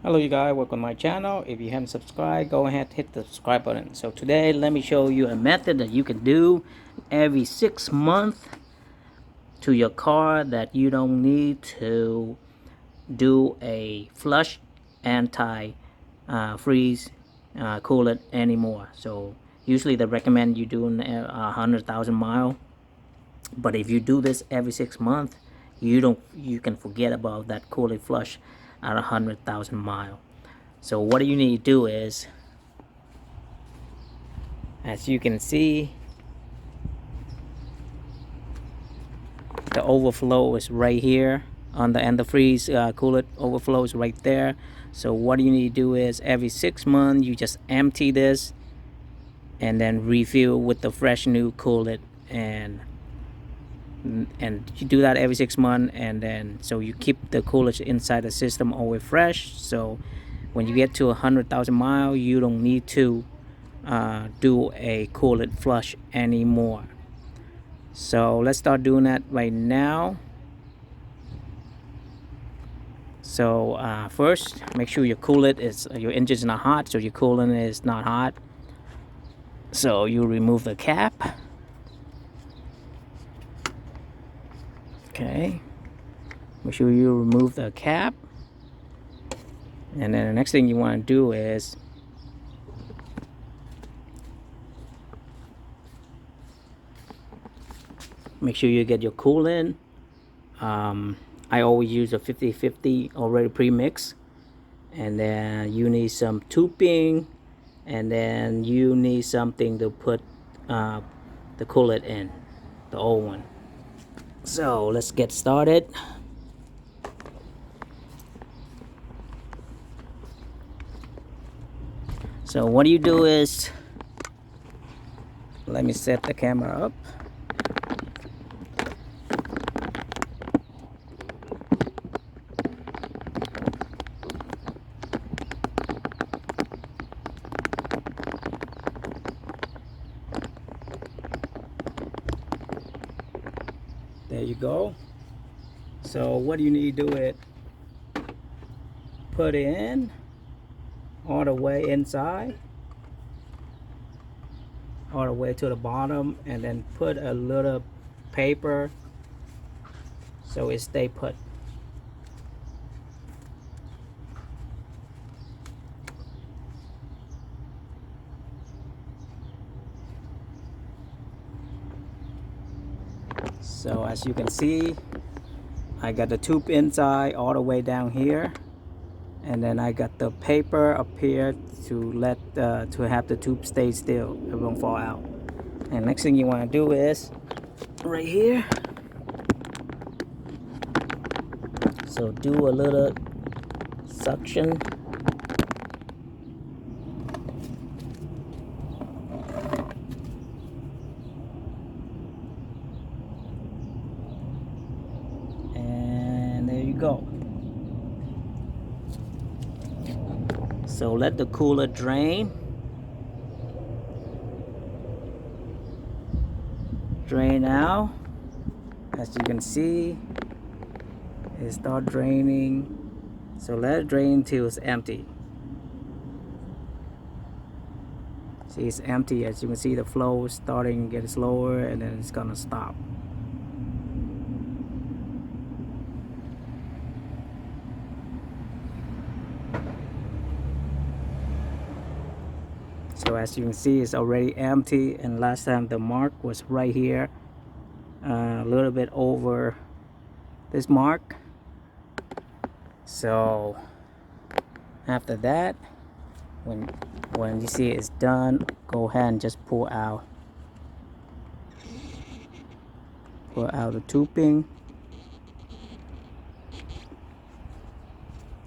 Hello you guys, welcome to my channel. If you haven't subscribed, go ahead, hit the subscribe button. So today let me show you a method that you can do every 6 months to your car that you don't need to do a flush anti freeze coolant anymore. So usually they recommend you doing 100,000 mile, but if you do this every 6 months, you can forget about that coolant flush at 100,000 mile. So what you need to do is, as you can see, the overflow is right here on the antifreeze coolant. Overflow is right there. So what you need to do is every 6 months you just empty this and then refill with the fresh new coolant, and you do that every 6 months, and then so you keep the coolant inside the system always fresh. So when you get to 100,000 miles, you don't need to do a coolant flush anymore. So let's start doing that right now. So first, make sure your coolant is, your engine is not hot, so your coolant is not hot. So you remove the cap. Okay, make sure you remove the cap, and then the next thing you want to do is make sure you get your coolant. I always use a 50-50 already pre-mixed, and then you need some tubing, and then you need something to put the coolant in, the old one. So let's get started. So what you do is, let me set the camera up. There you go. So what you need to do is put it in all the way inside, all the way to the bottom, and then put a little paper so it stay put. So as you can see, I got the tube inside all the way down here, and then I got the paper up here to let to have the tube stay still, it won't fall out. And next thing you want to do is right here, so do a little suction. And there you go. So let the cooler drain. Drain out. As you can see, it start draining. So let it drain till it's empty. See, it's empty. As you can see, the flow is starting to get slower, and then it's gonna stop. So as you can see, it's already empty, and last time the mark was right here, a little bit over this mark. So after that, when you see it's done, go ahead and just pull out the tubing.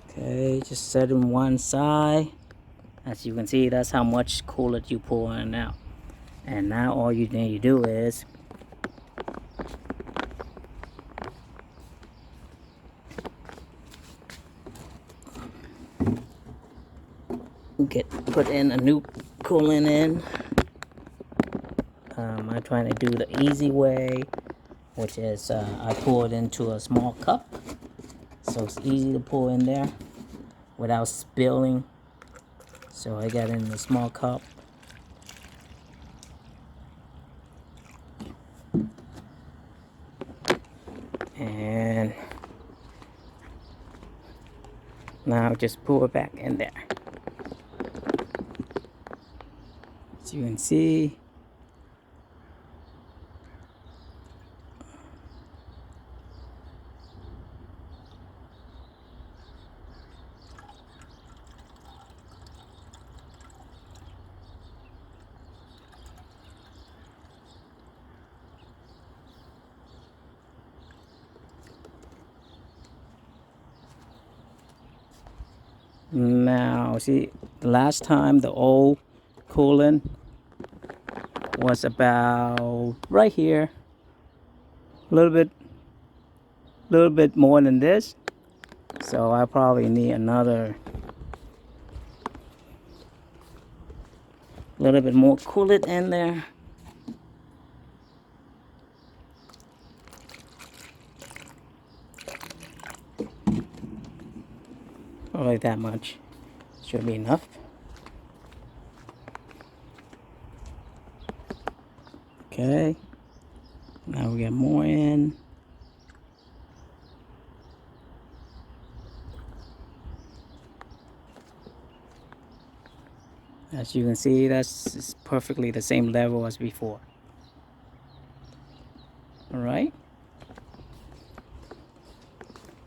Okay, just set in one side. As you can see, that's how much coolant you pull in now. And now all you need to do is put in a new coolant in. I'm trying to do the easy way, which is I pour it into a small cup, so it's easy to pour in there. without spilling. So I got it in a small cup. And now just pour it back in there. As you can see, now see, the last time the old coolant was about right here, a little bit more than this. So I probably need another little bit more coolant in there. Probably that much should be enough. Okay, now we get more in. As you can see, that's perfectly the same level as before. All right.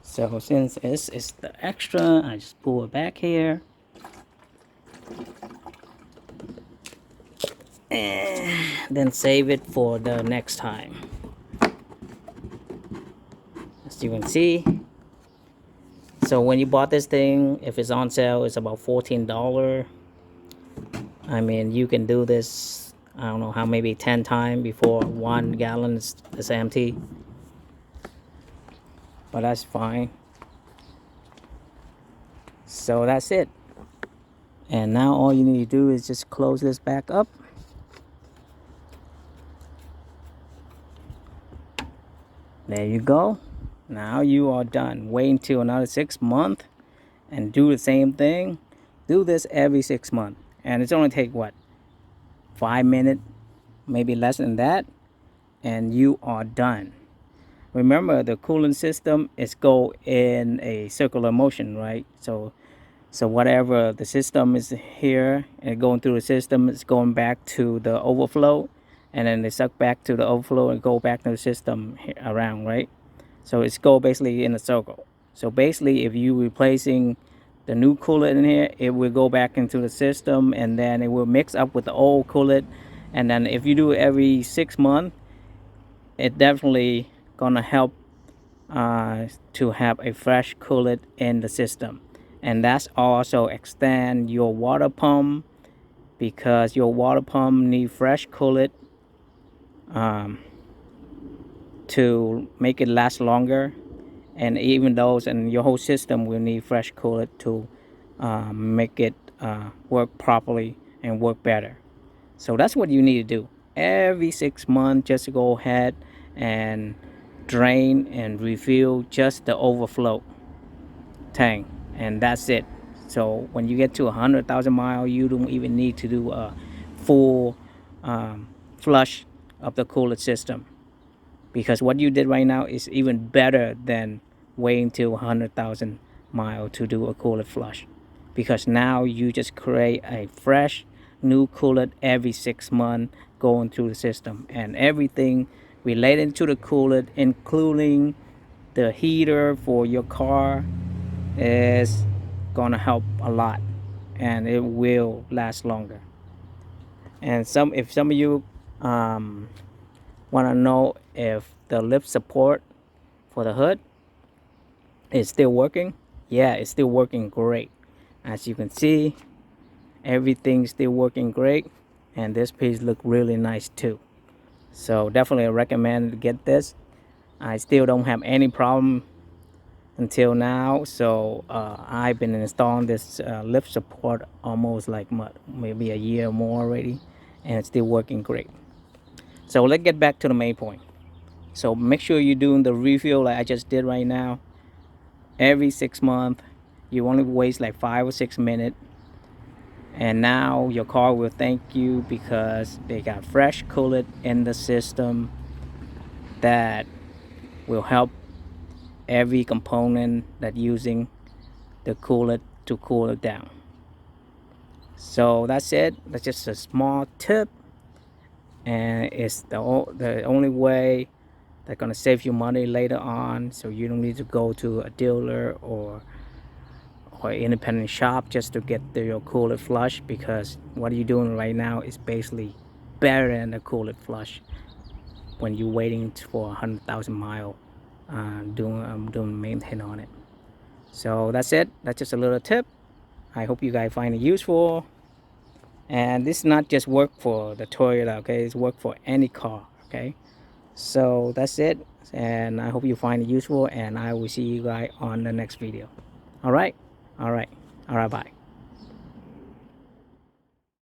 So since this is the extra, I just pull it back here. And then save it for the next time. As you can see. So when you bought this thing, if it's on sale, it's about $14. I mean, you can do this, I don't know how, maybe 10 times before 1 gallon is empty. But that's fine. So that's it. And now all you need to do is just close this back up. There you go. Now you are done. Wait until another 6 months and do the same thing. Do this every 6 months. And it's only take what? 5 minutes, maybe less than that. And you are done. Remember, the cooling system is go in a circular motion, right? So whatever the system is here and going through the system, it's going back to the overflow, and then they suck back to the overflow and go back to the system around, right? So it's go basically in a circle. So basically, if you replacing the new coolant in here, it will go back into the system, and then it will mix up with the old coolant. And then if you do it every 6 months, it definitely gonna help to have a fresh coolant in the system. And that's also extend your water pump, because your water pump need fresh coolant to make it last longer. And even those, and your whole system will need fresh coolant to make it work properly and work better. So that's what you need to do every 6 months. Just go ahead and drain and refill just the overflow tank, and that's it. So when you get to 100,000 miles, you don't even need to do a full flush of the coolant system, because what you did right now is even better than waiting till 100,000 miles to do a coolant flush, because now you just create a fresh new coolant every 6 months going through the system, and everything related to the coolant, including the heater for your car, is gonna help a lot, and it will last longer. And if some of you want to know if the lip support for the hood is still working, yeah, it's still working great. As you can see, everything's still working great, and this piece look really nice too. So definitely recommend to get this. I still don't have any problem until now. So I've been installing this lip support almost like maybe a year or more already, and it's still working great. So let's get back to the main point. So make sure you're doing the refill like I just did right now every 6 months, You only waste like 5 or 6 minutes, and now your car will thank you because they got fresh coolant in the system that will help every component that using the coolant to cool it down. So that's it. That's just a small tip, and it's the only way that's gonna save you money later on. So you don't need to go to a dealer or independent shop just to get your coolant flush, because what you're doing right now is basically better than the coolant flush when you're waiting for 100,000 mile doing maintenance on it. So that's it. That's just a little tip. I hope you guys find it useful. And this is not just work for the Toyota, okay? It's work for any car, okay? So that's it. And I hope you find it useful, and I will see you guys on the next video. All right. Bye.